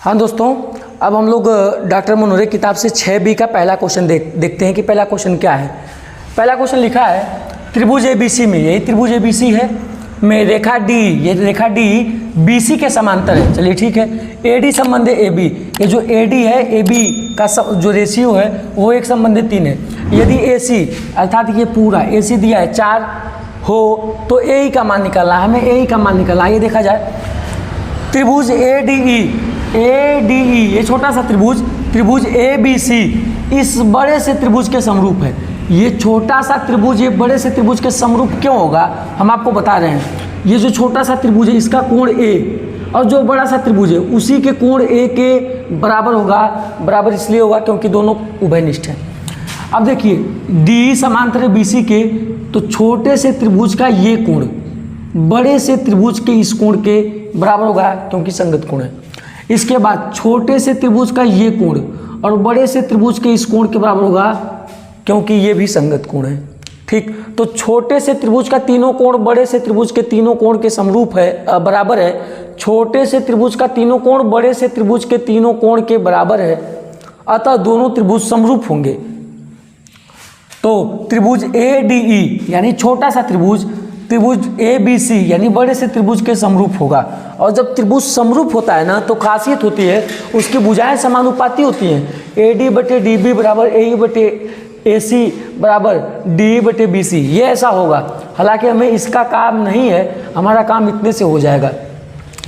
हाँ दोस्तों, अब हम लोग डॉक्टर मनोरे किताब से 6B का पहला क्वेश्चन देखते हैं कि पहला क्वेश्चन क्या है। पहला क्वेश्चन लिखा है त्रिभुज ABC में, यही त्रिभुज ABC है, में रेखा D, ये रेखा D BC के समांतर है। चलिए ठीक है। AD संबंध AB, ये जो AD है AB का जो रेशियो है वो 1 संबंध 3 है। यदि AC अर्थात ये पूरा AC दिया है 4 हो तो AE का मान निकालना है, हमें AE का मान निकालना है। ये देखा जाए त्रिभुज ADE ये छोटा सा त्रिभुज ABC इस बड़े से त्रिभुज के समरूप है। ये छोटा सा त्रिभुज ये बड़े से त्रिभुज के समरूप क्यों होगा, हम आपको बता रहे हैं। ये जो छोटा सा त्रिभुज है इसका कोण A और जो बड़ा सा त्रिभुज है उसी के कोण A के बराबर होगा। बराबर इसलिए होगा क्योंकि दोनों उभयनिष्ठ हैं। अब देखिए D समांतर है BC के, तो छोटे से त्रिभुज का ये कोण बड़े से त्रिभुज के इस कोण के बराबर होगा क्योंकि संगत कोण है। इसके बाद छोटे से त्रिभुज का ये कोण और बड़े से त्रिभुज के इस कोण के बराबर होगा क्योंकि ये भी संगत कोण है। ठीक, तो छोटे से त्रिभुज का तीनों कोण बड़े से त्रिभुज के तीनों कोण के समरूप है, बराबर है। छोटे से त्रिभुज का तीनों कोण बड़े से त्रिभुज के तीनों कोण के बराबर है, अतः दोनों त्रिभुज समरूप होंगे। तो त्रिभुज ADE यानी छोटा सा त्रिभुज ABC यानी बड़े से त्रिभुज के समरूप होगा। और जब त्रिभुज समरूप होता है ना तो खासियत होती है उसकी भुजाएं समानुपाती होती हैं। AD बटे DB बराबर AE बटे AC बराबर DE बटे BC, ये ऐसा होगा। हालांकि हमें इसका काम नहीं है, हमारा काम इतने से हो जाएगा।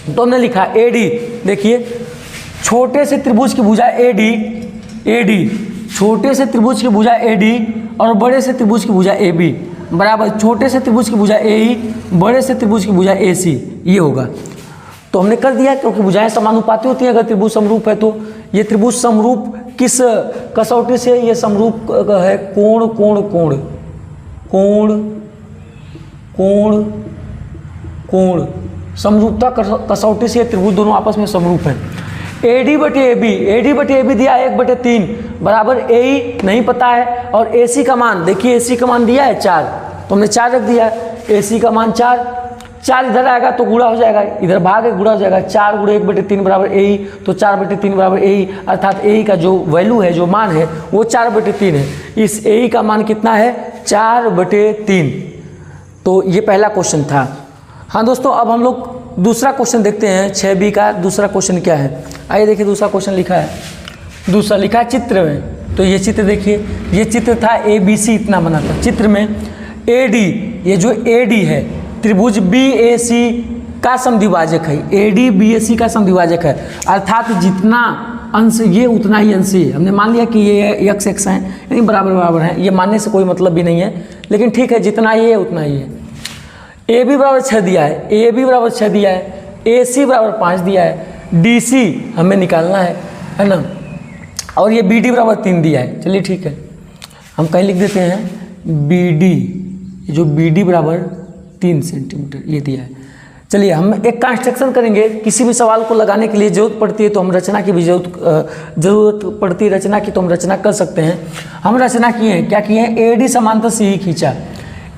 तो हमने लिखा AD, देखिए छोटे से त्रिभुज की भुजा AD, छोटे से त्रिभुज की भुजा AD और बड़े से त्रिभुज की भुजा AB बराबर छोटे से त्रिभुज की भुजा AE बड़े से त्रिभुज की भुजा AC, ये होगा। तो हमने कर दिया क्योंकि भुजाएं समानुपाती होती हैं अगर त्रिभुज समरूप है तो। ये त्रिभुज समरूप किस कसौटी से ये समरूप है? कोण कोण कोण कोण कोण कोण समरूपता कसौटी से त्रिभुज दोनों आपस में समरूप है। AD बटे AB दिया है 1/3 बराबर AE नहीं पता है और AC का मान देखिए, AC का मान दिया है 4 तो हमने 4 रख दिया। AC का मान 4 इधर आएगा तो गुणा हो जाएगा, इधर भाग है गुणा हो जाएगा। 4 × 1/3 बराबर AE, तो 4/3 बराबर AE अर्थात AE का जो वैल्यू है जो मान है वो 4/3 है। इस AE का मान कितना है? 4/3। तो ये पहला क्वेश्चन था। हाँ दोस्तों, अब हम लोग दूसरा क्वेश्चन देखते हैं 6B का। दूसरा क्वेश्चन क्या है, आइए देखिए। दूसरा क्वेश्चन लिखा है, दूसरा लिखा है चित्र में। तो ये चित्र देखिए, ये चित्र था ABC इतना बना था। चित्र में AD, ये जो AD है त्रिभुज BAC का समद्विभाजक है। AD BAC का समद्विभाजक है अर्थात जितना अंश ये उतना ही अंश है। हमने मान लिया कि ये x हैं यानी बराबर बराबर हैं। ये मानने से कोई मतलब भी नहीं है, लेकिन ठीक है जितना ये है उतना ही है। AB बराबर 6 दिया है, AB बराबर 6 दिया है, AC बराबर 5 दिया है, DC हमें निकालना है ना, और ये BD बराबर 3 दिया है। चलिए ठीक है, हम कहीं लिख देते हैं BD, जो BD बराबर 3 सेंटीमीटर ये दिया है। चलिए हम एक कंस्ट्रक्शन करेंगे। किसी भी सवाल को लगाने के लिए जरूरत पड़ती है तो हम रचना की भी जरूरत पड़ती है रचना की, तो हम रचना कर सकते हैं। हम रचना किए हैं, क्या किए हैं? AD समांतर CE खींचा,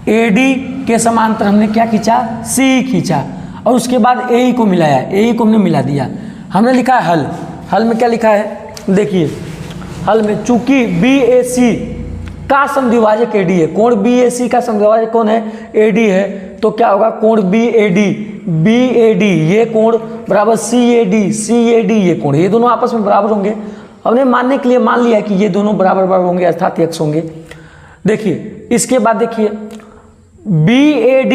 AD के समांतर हमने क्या खींचा? CE खींचा और उसके बाद AE को मिलाया, AE को हमने मिला दिया। हमने लिखा है हल। हल में क्या लिखा है देखिए, हल में चूंकि BAC का समद्विभाजक AD है, कोण BAC का समद्विभाजक कौन है? AD है, तो क्या होगा? कोण BAD ये कोण बराबर CAD ये कोण, ये दोनों आपस में बराबर होंगे। हमने मानने के लिए मान लिया कि ये दोनों बराबर बराबर होंगे अर्थात x होंगे। देखिए इसके बाद देखिए BAD,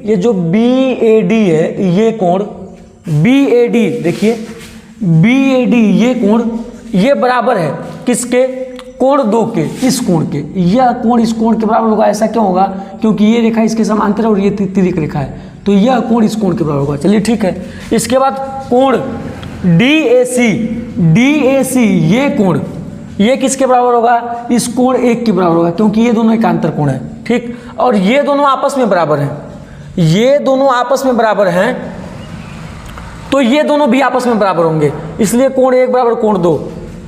ये जो BAD है ये कोण BAD, देखिए BAD ये कोण ये बराबर है किसके? कोण 2 के, इस कोण के। यह कोण इस कोण के बराबर होगा। ऐसा क्यों होगा? क्योंकि ये रेखा इसके समांतर है और ये तिर्यक रेखा है, तो यह कोण इस कोण के बराबर होगा। चलिए ठीक है। इसके बाद कोण DAC ये कोण ये किसके बराबर होगा? इस कोण 1 के बराबर होगा क्योंकि ये दोनों एकांतर कोण है। ठीक, और ये दोनों आपस में बराबर हैं, ये दोनों आपस में बराबर हैं, तो ये दोनों भी आपस में बराबर होंगे। इसलिए कोण 1 बराबर कोण 2,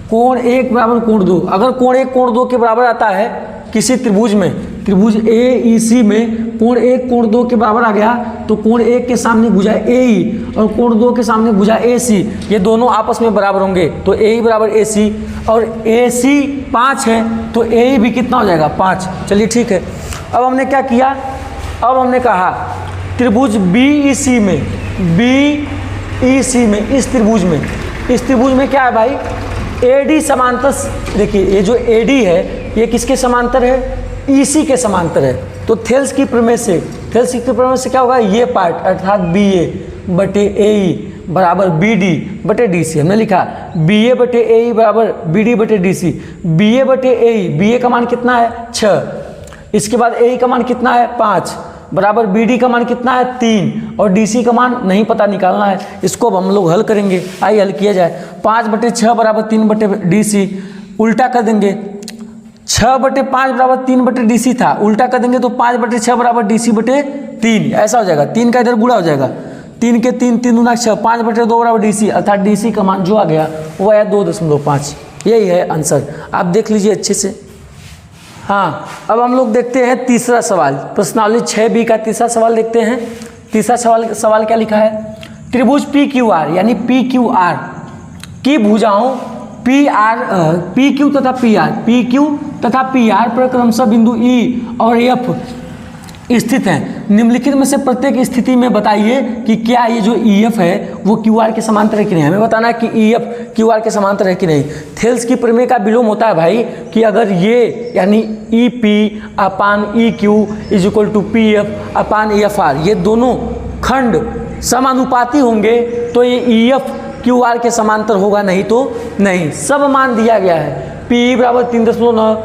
कोण 1 बराबर कोण 2। अगर कोण 1 कोण 2 के बराबर आता है किसी त्रिभुज में त्रिभुज AEC में कोण 1 कोण 2 के बराबर आ गया, तो कोण 1 के सामने भुजा AE और कोण 2 के सामने भुजा AC, ये दोनों आपस में बराबर होंगे, तो AE बराबर AC, और AC 5 है तो AE भी कितना हो जाएगा 5। चलिए ठीक है। अब हमने क्या किया, अब हमने कहा त्रिभुज BEC में इस त्रिभुज में क्या है भाई, AD समांतर, देखिए ये जो AD है ये किसके समांतर है, EC के समांतर है। तो थेल्स की प्रमेय से क्या होगा, ये पार्ट अर्थात BA बटे AE बराबर BD बटे DC, हमने लिखा BA बटे AE बराबर BD बटे DC। BA बटे AE, BA का मान कितना है 6, इसके बाद AE का मान कितना है 5 बराबर BD का मान कितना है 3 और DC का मान नहीं पता, निकालना है। इसको अब हम लोग हल करेंगे, आइए हल किया जाए। 5 बटे 6 बराबर 3 बटे DC, उल्टा कर देंगे, 6 बटे 5 बराबर 3 बटे DC था, उल्टा कर देंगे तो 5 बटे 6 बराबर DC बटे 3, ऐसा हो जाएगा। 3 का इधर गुणा हो जाएगा, 3 के 3, 3 दूना 6, 5 बटे 2 बराबर DC, अर्थात DC का मान जो आ गया वो आया 2.5। यही है आंसर, आप देख लीजिए अच्छे से। हाँ, अब हम लोग देखते हैं तीसरा सवाल, प्रश्नावली 6B का तीसरा सवाल देखते हैं। तीसरा सवाल क्या लिखा है, त्रिभुज PQR यानी PQR की भुजाओं PQ तथा PR पर क्रमशः बिंदु E और F स्थित हैं। निम्नलिखित में से प्रत्येक स्थिति में बताइए कि क्या ये जो EF है वो QR के समांतर है कि नहीं। हमें बताना है कि EF QR के समांतर है कि नहीं। थेल्स की प्रमेय का विलोम होता है भाई कि अगर ये यानी EP upon EQ is equal to PF upon EFR, ये दोनों खंड समानुपाती होंगे तो ये EF QR के समांतर होगा, नहीं तो नहीं। सब मान दिया गया है, PE बराबर 3.9,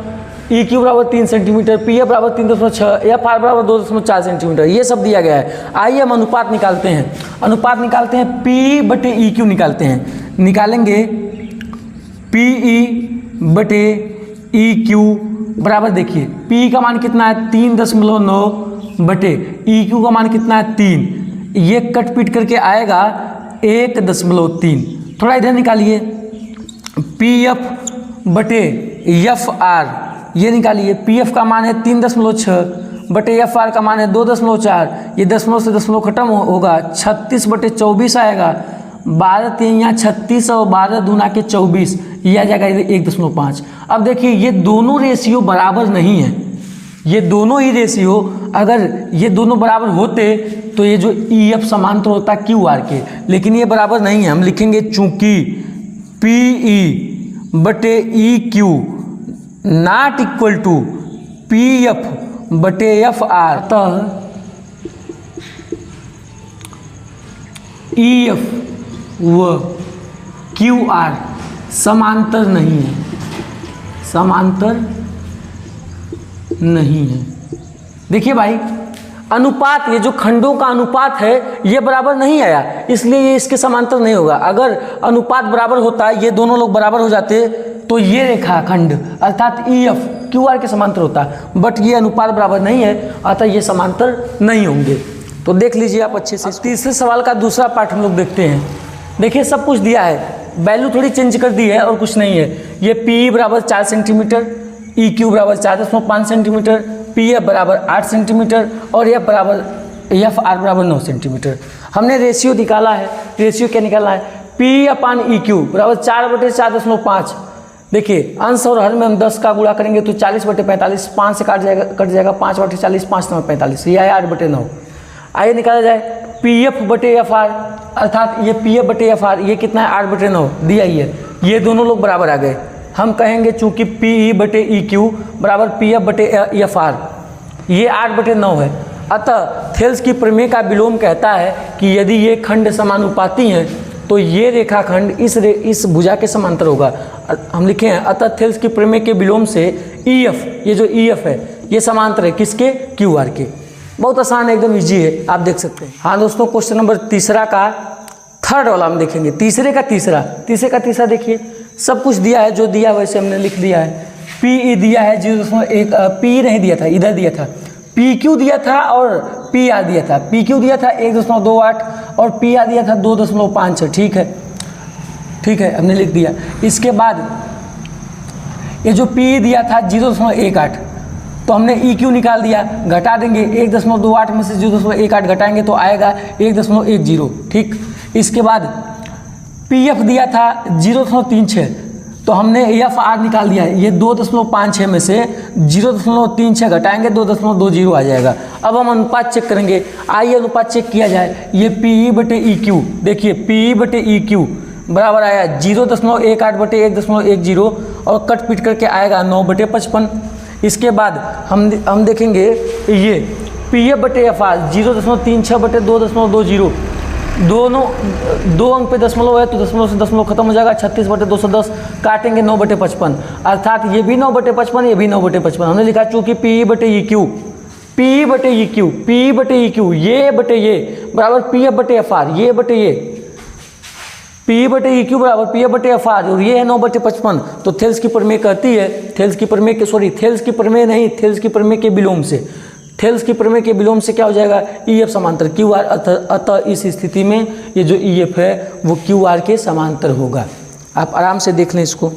EQ बराबर 3 सेंटीमीटर, PF बराबर 3.6, FR बराबर 2.4 सेंटीमीटर, ये सब दिया गया है। आइए हम अनुपात निकालते हैं, PE बटे EQ निकालते हैं। निकालेंगे PE बटे EQ बराबर, देखिए PE का मान कितना है 3.9 बटे EQ का मान कितना है 3, ये कट पीट करके आएगा 1.3। थोड़ा इधर निकालिए, PF बटे FR ये निकालिए। PF का मान है 3.6 बटे FR का मान है 2.4, ये दशमलव से दशमलव खत्म होगा, 36 बटे 24 आएगा। 12 3 यहाँ 36 और 12 दूना के 24, ये आ जाएगा 1.5। अब देखिए ये दोनों रेशियो बराबर नहीं है, ये दोनों ही रेशियो अगर ये दोनों बराबर होते तो ये जो EF समांतर होता QR के, लेकिन ये बराबर नहीं है। हम लिखेंगे चूंकि PE बटे EQ not equal to PF बटे FR, तो EF व QR समांतर नहीं है, देखिए भाई अनुपात, ये जो खंडों का अनुपात है ये बराबर नहीं आया, इसलिए ये इसके समांतर नहीं होगा। अगर अनुपात बराबर होता, ये दोनों लोग बराबर हो जाते तो ये रेखा खंड अर्थात EF QR के समांतर होता, बट ये अनुपात बराबर नहीं है, अतः ये समांतर नहीं होंगे। तो देख लीजिए आप अच्छे से। तीसरे सवाल का दूसरा पार्ट हम लोग देखते हैं। देखिए सब कुछ दिया है, वैल्यू थोड़ी चेंज कर दी है और कुछ नहीं है। ये PE बराबर 4 सेंटीमीटर, EQ बराबर 4.5 सेंटीमीटर, PF बराबर 8 सेंटीमीटर और FR बराबर 9 सेंटीमीटर। हमने रेशियो निकाला है, रेशियो क्या निकाला है, PE अपान EQ बराबर 4 बटे 4.5। देखिए अंश और हर में हम 10 का गुणा करेंगे तो 40 बटे 45, 5 से कट जाएगा 5 बटे 40, 5 9 45, ये आया 8 बटे 9। आइए निकाला जाए PF बटे FR, अर्थात ये PF बटे FR ये कितना है 8 बटे 9 दिया ही है, ये दोनों लोग बराबर आ गए। हम कहेंगे चूंकि PE बटे EQ बराबर PF बटे FR ये 8 बटे 9 है, अतः थेल्स की प्रमेय का विलोम कहता है कि यदि ये खंड समानुपाती हैं तो ये रेखाखंड इस भुजा के समांतर होगा। हम लिखे हैं अतः थेल्स की प्रमेय के विलोम से EF, ये जो EF है ये समांतर है किसके, QR के। बहुत आसान है, एकदम इजी है, आप देख सकते हैं। हाँ दोस्तों, क्वेश्चन नंबर तीसरा का थर्ड वाला हम देखेंगे। तीसरे का तीसरा देखिए, सब कुछ दिया है, जो दिया वैसे हमने लिख दिया है। PE दिया है 0.1, PE नहीं दिया था, इधर दिया था, PQ दिया था और PR दिया था। PQ दिया था 1.28 और PR दिया था 2.56। ठीक है हमने लिख दिया। इसके बाद ये जो PE दिया था 0.18, तो हमने ई क्यू निकाल दिया, घटा देंगे 1.28 में से 0.18 घटाएंगे तो आएगा 1.10। ठीक, इसके बाद पी एफ दिया था 0.36, तो हमने एफ आर निकाल दिया है, ये 2.56 में से 0.36 घटाएंगे 2.20 आ जाएगा। अब हम अनुपात चेक करेंगे, आइए अनुपात चेक किया जाए। ये पी ई बटे ई क्यू, देखिए पी ई बटे ई क्यू बराबर आया 0.18 बटे 1.10 और कट पीट करके आएगा 9/55। इसके बाद हम देखेंगे ये पी एफ बटे एफ आर 0.36 बटे 2.20, दोनों दो अंक पे दशमलव है तो दशमलव से दशमलव खत्म हो जाएगा, 36/210 काटेंगे 9/55, अर्थात ये भी 9/55, ये भी 9/55। हमने लिखा चूंकि पी बटे ई क्यू, पी बटे ई क्यू, पी बटे ई क्यू, ये बटे ये बराबर पी एफ बटे एफ आर, ये बटे ये पी बटे ई क्यू बराबर पी एफ बटे एफ आर, और ये है 9/55। तो थेल्स की प्रमेय कहती है, थेल्स की प्रमेय के विलोम से, थेल्स की प्रमेय के विलोम से क्या हो जाएगा, ई एफ समांतर क्यू आर। अतः इस स्थिति में ये जो ई एफ है वो क्यू आर के समांतर होगा। आप आराम से देख लें इसको।